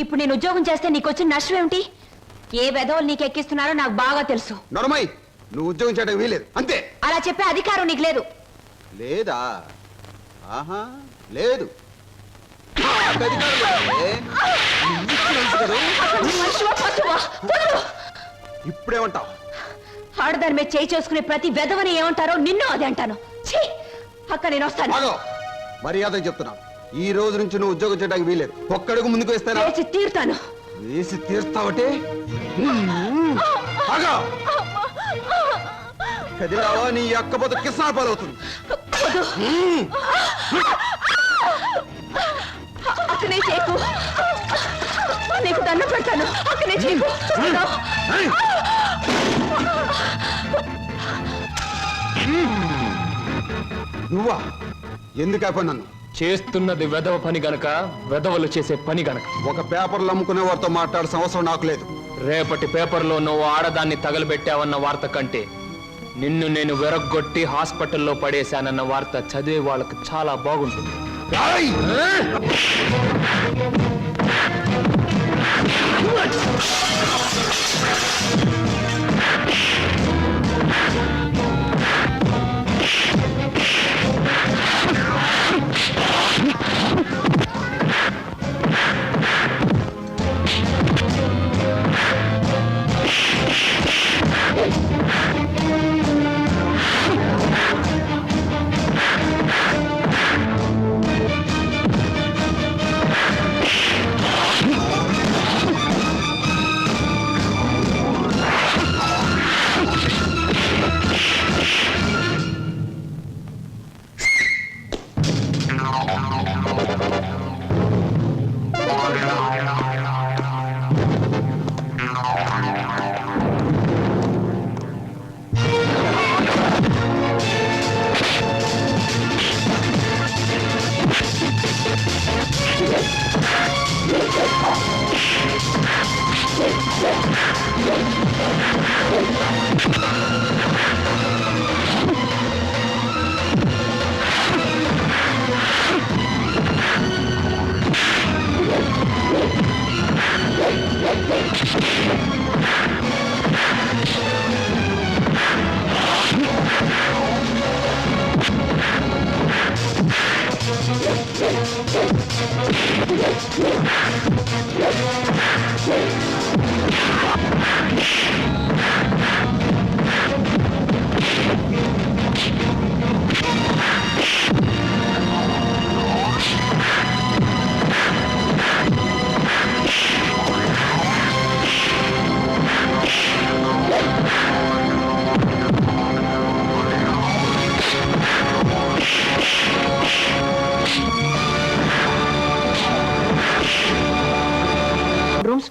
ఇప్పుడు నేను ఉద్యోగం చేస్తే నీకు వచ్చిన నష్టం ఏమిటి? ఏ వెధవలు నీకు ఎక్కిస్తున్నారో నాకు బాగా తెలుసు. నడమై, నువ్వు ఉద్యోగం చేయడానికి వీలేదు అంతే. అలా చెప్పే అధికారం నీకు లేదు. లేదా? ఆహా, లేదు. ఇప్పుడేమంటావు? ఆడదాని మీద చేయి చేసుకునే ప్రతి వెధవని ఏమంటారో నిన్ను అదే అంటాను. అక్క నేను వస్తాను. మర్యాద చెప్తున్నాను, ఈ రోజు నుంచి నువ్వు ఉద్యోగం చేయడానికి వీలేదు. ఒక్కడుగు ముందుకు వేస్తాను. వేసి తీరుతాను. వేసి తీరుస్తావటే? కదిలావా నీ అక్కపోతే కిసాన్ పాలవుతుంది. అక్కనే చేయకు, నీకు దండం పెడతాను. అక్కనే చేయకు. నువ్వా? ఎందుకు అయిపోయి నన్ను చేస్తున్నది వెధవ పని గనక, వెధవలు చేసే పని గనక. ఒక పేపర్లు అమ్ముకునే వారితో మాట్లాడాల్సిన అవసరం నాకు లేదు. రేపటి పేపర్లో నువ్వు ఆడదాన్ని తగలబెట్టావన్న వార్త కంటే నిన్ను నేను వెరగొట్టి హాస్పిటల్లో పడేశానన్న వార్త చదివే వాళ్ళకు చాలా బాగుంటుంది.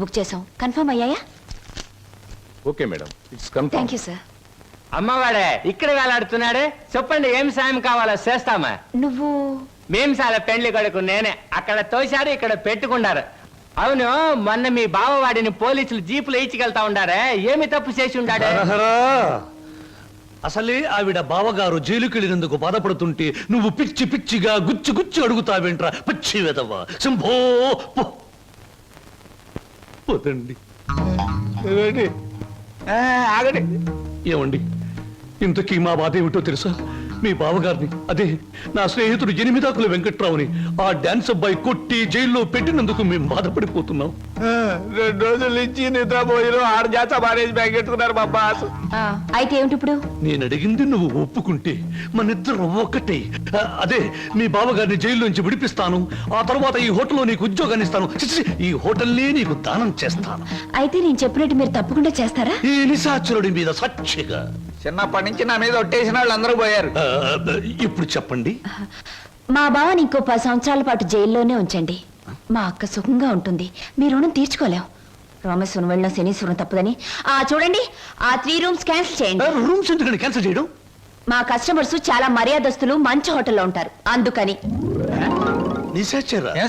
బుక్ చేసాం, కన్ఫర్మ్ అయ్యాయా? Okay madam, it's confirm. Thank you sir. అమ్మవాడే ఇక్కడ వేలాడుతున్నాడే, చెప్పండి ఏం సాయం కావాలో చేస్తామా. నువ్వు? మేం చాలా పెండ్లి కొడుకు నేనే. అక్కడ తోశారు, ఇక్కడ పెట్టుకున్నారు. అవును, మొన్న మీ బావవాడిని పోలీసులు జీపులు ఇచ్చికెళ్తా ఉండారే, ఏమి తప్పు చేసి ఉండాడే? అసలే ఆవిడ బావగారు జైలుకెళ్ళినందుకు బాధపడుతుంటే నువ్వు పిచ్చి పిచ్చిగా గుచ్చి గుచ్చి అడుగుతావేంట్రా పచ్చి వెదవా. శంభో పోతండి. ఆగండి. ఏమండి, ఇంతకీ మా బాధ ఏమిటో తెలుసా? మీ బావగారిని, అదే నా స్నేహితుడు ఎనిమిదాకుల వెంకట్రావుని ఆ డాన్స్ అబ్బాయి కొట్టి జైల్లో పెట్టినందుకు మేము బాధపడిపోతున్నాం. 2 రోజుల నుంచి నిద్రపోయిన 6 జాత మానేసి బ్యాగెట్టుకున్నారు మా బాస్. అయితే ఏమిటి ఇప్పుడు? నేను అడిగింది నువ్వు ఒప్పుకుంటే మనిద్దరం ఒక్కటే. అదే మీ బావగారిని జైల్లోంచి విడిపిస్తాను, ఆ తర్వాత ఈ హోటల్లో నీకు ఉద్యోగాన్ని ఇస్తాను, ఈ హోటల్నే నీకు దానం చేస్తాను. అయితే నేను చెప్పినట్టు మీరు తప్పకుండా చేస్తారా? ఈ నిశాచరుడి మీద సాక్షిగా. చిన్నప్పటి నుంచి నా మీద ఒట్టేసిన వాళ్ళు అందరూ పోయారు. ఇప్పుడు చెప్పండి. మా బావని ఇంకో 10 సంవత్సరాల పాటు జైల్లోనే ఉంచండి. మా అక్క సుఖంగా ఉంటుంది. మీ రుణం తీర్చుకోలేం. రామేశ్వరం వెళ్ళిన శనీశ్వరం తప్పదని. చూడండి, ఆ 3 రూమ్స్ క్యాన్సిల్ చేయండి. రూమ్స్ ఎందుకని క్యాన్సిల్ చేయడం? మా కస్టమర్స్ చాలా మర్యాదస్తులు, మంచి హోటల్లో ఉంటారు, అందుకని.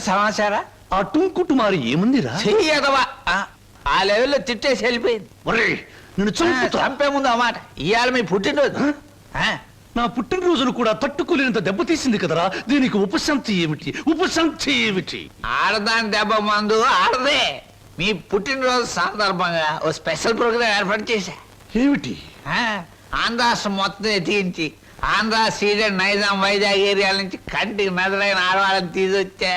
సమాచారా? ఆ టుంకుటుమారి ఏముందిరా? ఆ లెవెల్లో తిట్టేసి వెళ్ళిపోయింది. నిన్ను చంపే ముందు అన్నమాట. ఇవాళ మీ పుట్టినరోజు. నా పుట్టినరోజును కూడా తట్టుకోలేనంత దెబ్బతీసింది కదరా. దీనికి ఉపశాంతి ఏమిటి? ఉపశాంతి ఏమిటి? ఆడదాని దెబ్బ మందు ఆడదే. మీ పుట్టినరోజు సందర్భంగా ఓ స్పెషల్ ప్రోగ్రామ్ ఏర్పాటు చేశా. ఏమిటి? ఆంధ్రాష్ట్రం మొత్తం ఎత్తించి ఆంధ్ర సీడెడ్ నైజాం వైజాగ్ ఏరియాల నుంచి కంటికి మెదలైన ఆడవాళ్ళని తీసుకొచ్చా.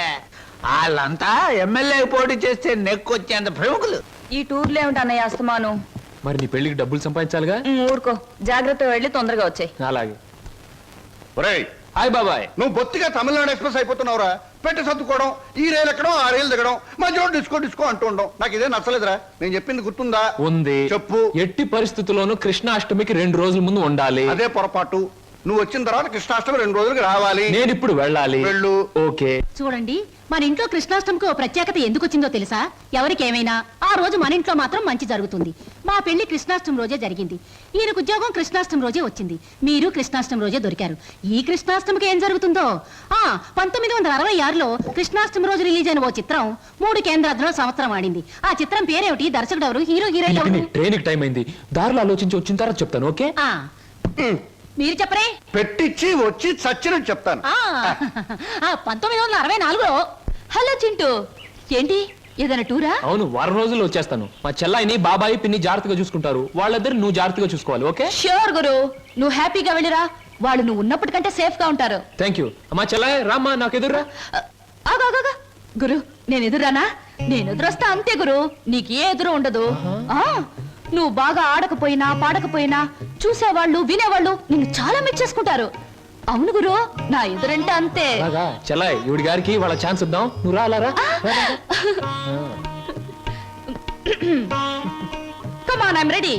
వాళ్ళంతా ఎమ్మెల్యే పోటీ చేస్తే నెక్కొచ్చేంత ప్రముఖులు. ఈ టూర్లో ఏమిటి అన్నయ్య అస్తమాను? మరి నీ పెళ్లికి డబ్బులు సంపాదించాలిగా. ఊరుకో, జాగ్రత్తగా వెళ్ళి తొందరగా వచ్చాయి. అలాగే. ఒరేయ్, హాయ్ బాబాయ్. నువ్వు బొత్తిగా తమిళనాడు ఎక్స్ప్రెస్ అయిపోతున్నావురా. పెట్టి సర్దుకోవడం, ఈ రైలు ఎక్కడం, ఆ రైలు దిగడం, మధ్యలో డిస్కో డిస్కో అంటూ ఉండడం నాకు ఇదే నచ్చలేదురా. నేను చెప్పింది గుర్తుందా? ఉంది. చెప్పు. ఎట్టి పరిస్థితుల్లోనూ కృష్ణాష్టమికి 2 రోజుల ముందు ఉండాలి. అదే పొరపాటు. నువ్వు వచ్చిన తర్వాత కృష్ణాష్టమి 2 రోజులకి రావాలి. నేను ఇప్పుడు వెళ్ళాలి. వెళ్ళు. ఓకే. చూడండి, మన ఇంట్లో కృష్ణాష్టమికి ఓ ప్రత్యేకత ఎందుకు వచ్చిందో తెలుసా? ఎవరికేమైనా ఆ రోజు మన ఇంట్లో మాత్రం మంచి జరుగుతుంది. మా పెళ్లి కృష్ణాష్టమి రోజే జరిగింది. ఈయనకు ఉద్యోగం కృష్ణాష్టమి రోజే వచ్చింది. మీరు కృష్ణాష్టమి రోజే దొరికారు. ఈ కృష్ణాష్టమికి ఏం జరుగుతుందో? 1966లో కృష్ణాష్టమి రోజు రిలీజ్ అయిన ఓ చిత్రం 3 కేంద్రాల్లో సంవత్సరం ఆడింది. ఆ చిత్రం పేరేమిటి? దర్శకుడు ఎవరు? హీరో హీరోయిన్ ఎవరు? ట్రైన్ టైం అయింది. దారిలో ఆలోచించి వచ్చిన తర్వాత చెప్తాను. ఓకే. ఆ, మీరు చెప్పరే. పెట్టిచ్చి వచ్చి చచ్చినట్టు చెప్తాను. 1964లో. హలో చింటూ, ఏంటి ఏదైనా టూరా? అవును, వారం రోజుల్లో వచ్చేస్తాను. మా చెల్లాయిని బాబాయి పిన్ని జాగ్రత్తగా చూసుకుంటారు. వాళ్ళిద్దరు నువ్వు జాగ్రత్తగా చూసుకోవాలి. ఓకే. ష్యూర్ గురు, నువ్వు హ్యాపీగా వెళ్ళిరా. వాళ్ళు నువ్వు ఉన్నప్పటికంటే సేఫ్ గా ఉంటారు. Thank you. మా చెల్లాయి రామ్మా, నాకు ఎదురురా. ఆగా గురు, నేను ఎదురానా? నేను ఎదురొస్తా అంతే గురు, నీకు ఏ ఎదురు ఉండదు. నువ్వు బాగా ఆడకపోయినా పాడకపోయినా చూసేవాళ్ళు వినేవాళ్ళు నిన్ను చాలా మెచ్చేసుకుంటారు. అవును గురు, నా ఎదురంటే అంతే. అలాగా చెల్లాయి, ఈవిడి గారికి వాళ్ళ ఛాన్స్ ఇద్దాం. నువ్వు రా, అలా రా. Come on, I'm ready.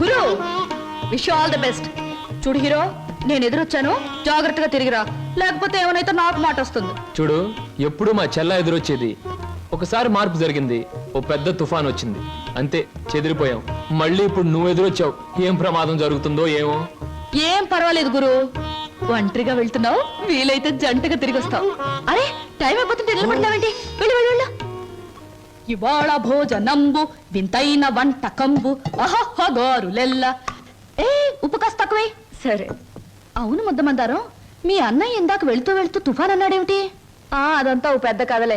Guru, wish all the best. చూడు హీరో, నేను ఎదురొచ్చాను, జాగ్రత్తగా తిరిగిరా, లేకపోతే ఏమైనా నాకు మాట వస్తుంది. చూడు, ఎప్పుడు మా చెల్ల ఎదురొచ్చేది. ఒకసారి మార్పు జరిగింది, ఓ పెద్ద తుఫాన్ వచ్చింది, అంతే చెదిరిపోయాం. మళ్ళీ ఇప్పుడు నువ్వు ఎదురొచ్చావు. ఏం ప్రమాదం జరుగుతుందో ఏమో. ఏం పర్వాలేదు గురు, ఒంటరిగా వెళ్తున్నావు, వీలైతే జంటగా తిరిగి వస్తావు. అరే, టైం అయిపోతుంటే నిలబడతావేంటి? వెళ్ళు వెళ్ళు వెళ్ళు. ఇవాళ భోజనంబు వింతైన వంటకంబు అహహగారులెల్ల. ఏ, ఉప్పు కాస్త తక్కువే. సరే. అవును ముద్దమందారం, మీ అన్నయ్య ఇందాక వెళ్తూ వెళ్తూ తుఫాన్ అన్నాడేమిటి? అదంతా ఓ పెద్ద కథలే.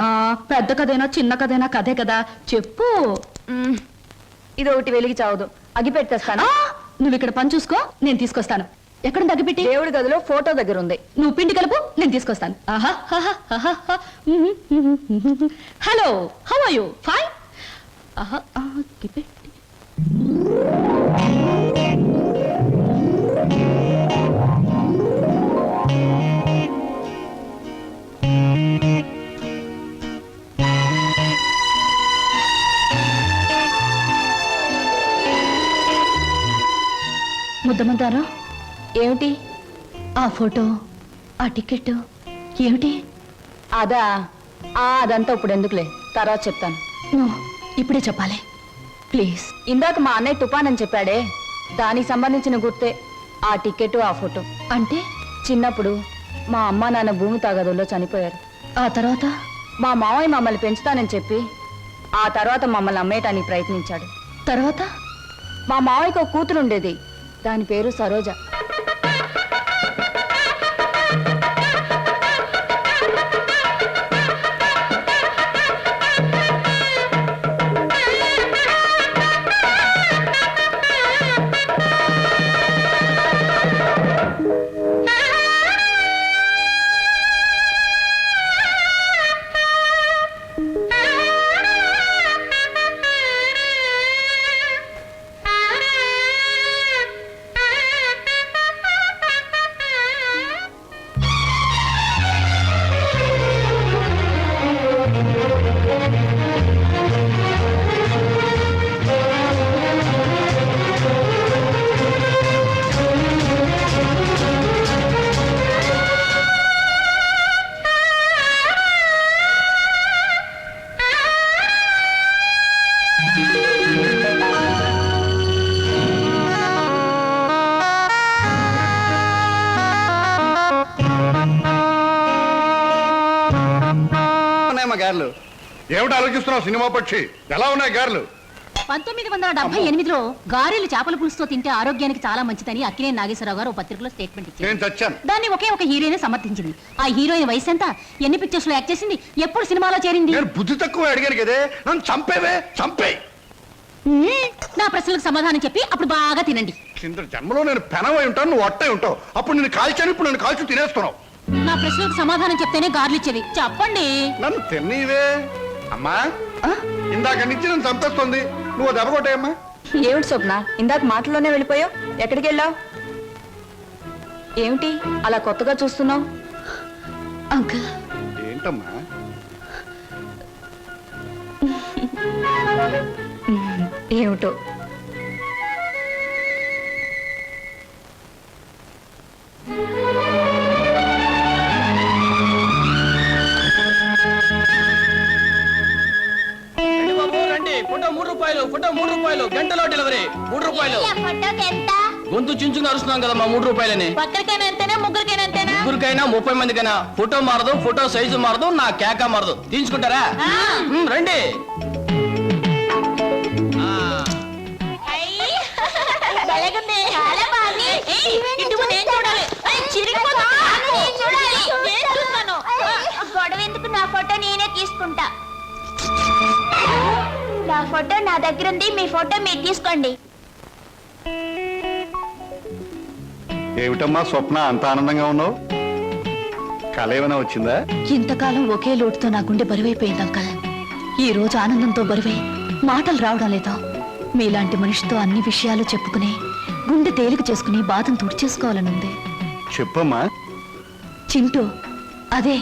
పెద్ద కథైనా చిన్న కథైనా కథే కదా, చెప్పు. ఇది ఒకటి వెలిగి చావదు, అగిపెట్టి తెస్తాను. నువ్వు ఇక్కడ పని చూసుకో, నేను తీసుకొస్తాను. ఎక్కడ అగిపెట్టి? దేవుడి గదిలో ఫోటో దగ్గర ఉంది. నువ్వు పిండి కలుపు, నేను తీసుకొస్తాను. Hello, how are you? Fine. అగిపెట్టి. ముద్దమంటారా? ఏమిటి ఆ ఫోటో, ఆ టికెట్ ఏమిటి? అదంతా ఇప్పుడు ఎందుకులే, తర్వాత చెప్తాను. ఇప్పుడే చెప్పాలి ప్లీజ్. ఇందాక మా అన్నయ్య తుఫాన్ అని చెప్పాడే, దానికి సంబంధించిన గుర్తే ఆ టికెట్, ఆ ఫోటో. అంటే చిన్నప్పుడు మా అమ్మ నాన్న భూమి తగాదుల్లో చనిపోయారు. ఆ తర్వాత మా మావయ్య మమ్మల్ని పెంచుతానని చెప్పి ఆ తర్వాత మమ్మల్ని అమ్మేయటానికి ప్రయత్నించాడు. తర్వాత మా మావయ్యకు ఒక కూతురు ఉండేది, దాని పేరు సరోజ. గారెలు ఏమిటి ఆలోచిస్తున్నావు? సినిమా పక్షి ఎలా ఉన్నాయి గారెలు? 1978లో గారెలు చేపల పులుసుతో తింటే ఆరోగ్యానికి చాలా మంచిదని అక్కినేని నాగేశ్వరరావు గారు ఓ పత్రికలో స్టేట్మెంట్ ఇచ్చారు. నేను చచ్చాను. దాన్ని ఒకే ఒక హీరోయిన్ సమర్థించింది. ఆ హీరోయిన్ వయసు ఎంత, ఎన్ని పిక్చర్స్ లో యాక్ట్ చేసింది, ఎప్పుడు సినిమాలో చేరింది? నేను బుద్ధి తక్కువ అడిగాను కదే, నన్ను చంపేవే, చంపే. నా ప్రశ్నలకు సమాధానం చెప్పి అప్పుడు బాగా తినండి. కింద జన్మలో నేను పెనవై ఉంటాను, నువ్వు అట్టై ఉంటావు. అప్పుడు నేను కాల్చాను, ఇప్పుడు నేను కాల్చి తినేస్తున్నావు. నా ప్రశ్నలకు సమాధానం చెప్తేనే గార్లు ఇచ్చేది. చెప్పండి. నన్ను తిన్నీవే అమ్మా. ఇందాక నుంచి నన్ను చంపేస్తుంది. నువ్వు దెబ్బ కొట్టాయమ్మా. ఏమిటి స్వప్న, ఇందాక మాటల్లోనే వెళ్ళిపోయావు, ఎక్కడికి వెళ్ళావు? ఏమిటి అలా కొత్తగా చూస్తున్నావు? అంకుల్, ఏంటమ్మా? ఏమిటో ఫోటో 3 రూపాయలు, ఫోటో 3 రూపాయలు, గంటలో డెలివరీ 3 రూపాయలు. గొంతు చించుకుని అరుస్తున్నాం కదా మా 3 రూపాయలని. ఒక్కరికైనా ఎంతేనా, ముగ్గురికైనా ఎంతేనా? ముగ్గురికైనా 30 మందికైనా. ఫోటో మారదు, ఫోటో సైజు మారదు, నా కేక మారదు. తీసుకుంటారా? రండి. గొడవ ఎందుకు, నా ఫోటో నేనే తీసుకుంటా. నా ఫోటో నా దగ్గర ఉంది, మీ ఫోటో మీరు తీసుకోండి. ఏమిటమ్మా స్వప్న, అంత ఆనందంగా ఉన్నావు? కళ ఏమైనా వచ్చిందా? ఇంతకాలం ఒకే లోటుతో నా గుండె బరువైపోయింది అంకల్. ఈ రోజు ఆనందంతో బరువై మాటలు రావడం లేదా? మీలాంటి మనిషితో అన్ని విషయాలు చెప్పుకుని గుండె తేలిక చేసుకుని బాధను తుడిచేసుకోవాలనుంది. చెప్పమ్మా. చింటూ, అదే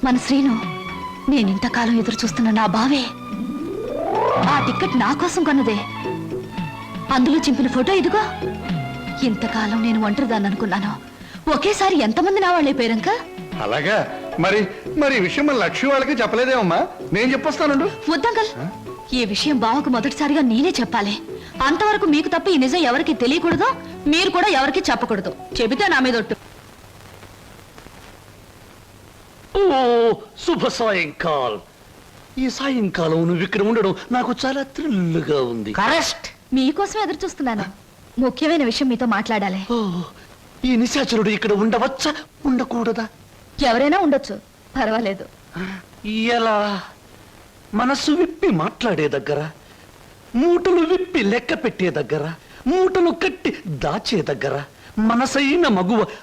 మన శ్రీను. నేనింతకాలం ఎదురు చూస్తున్న నా బావే. ఆ టికెట్ నా కోసం కొన్నదే. అందులో చింపిన ఫోటో ఇదిగో. ఇంతకాలం నేను ఒంటరిదాన్ని అనుకున్నాను. ఒకేసారి ఎంతమంది నా వాళ్ళైపోయారంక. అలాగా? మరి మరి ఈ విషయం మన లక్ష్మి వాళ్ళకి చెప్పలేదేమమ్మా? నేను చెప్పొస్తాను. వద్దంకల్, ఈ విషయం బావకు మొదటిసారిగా నేనే చెప్పాలి. అంతవరకు మీకు తప్ప ఈ నిజం ఎవరికి తెలియకూడదు, మీరు కూడా ఎవరికి చెప్పకూడదు. చెబితే నా మీద ఒట్టు. ఓ శుభ సాయంకాలం. ఈ సాయంకాలం నువ్వు ఇక్కడ ఉండడం నాకు చాలా థ్రిల్గా ఉంది. కరెక్ట్. మీకోసం ఎదురు చూస్తున్నాను. ముఖ్యమైన విషయం మీతో మాట్లాడాలి. ఓ, ఈ నిశాచరుడు ఇక్కడ ఉండవచ్చా, ఉండకూడదా? ఎవరైనా ఉండొచ్చు, పర్వాలేదు. ఎలా? మనసు విప్పి మాట్లాడే దగ్గర, మూటలు విప్పి లెక్క పెట్టే దగ్గర, మూటలు కట్టి దాచే దగ్గర, మనసైన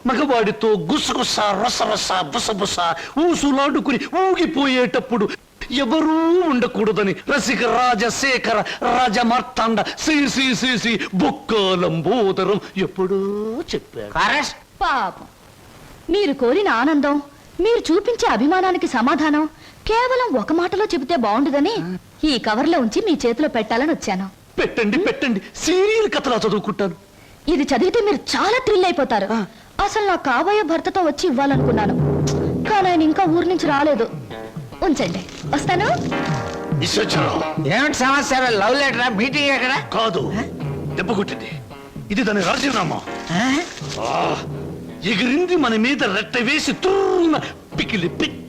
మగవాడితో గుసగుస రసరస బుసబుస ఊసులాడుకుని ఊగిపోయేటప్పుడు ఎవరూ ఉండకూడదని రసిక రాజశేఖర రాజమార్తాండ శ్రీ బొక్కలంబోదరం ఎప్పుడూ చెప్పాడు. కరెక్ట్. పాపం, మీరు కోరిన ఆనందం, మీరు చూపించే అభిమానానికి సమాధానం కేవలం ఒక మాటలో చెబితే బాగుండదని ఈ కవర్లో ఉంచి మీ చేతిలో పెట్టాలని వచ్చాను. పెట్టండి పెట్టండి, సీరియల్ కథలా చదువుకుంటాను. ఇది చదివితే మీరు చాలా థ్రిల్ అయిపోతారు. అసలు నా కాబోయే భర్తతో వచ్చి ఇవ్వాలనుకున్నాను, కానీ ఆయన ఇంకా ఊరి నుంచి రాలేదు. ఉంచండి, వస్తాను. ఏమిటి సమస్య? లవ్ లెటరా? మీటింగ్ ఎక్కడ? కాదు, దెబ్బ కొట్టింది. ఇది దాని రాజీనామా. ఎగిరింది మన మీద రెట్ట వేసి తూన పికిలి పిచ్చి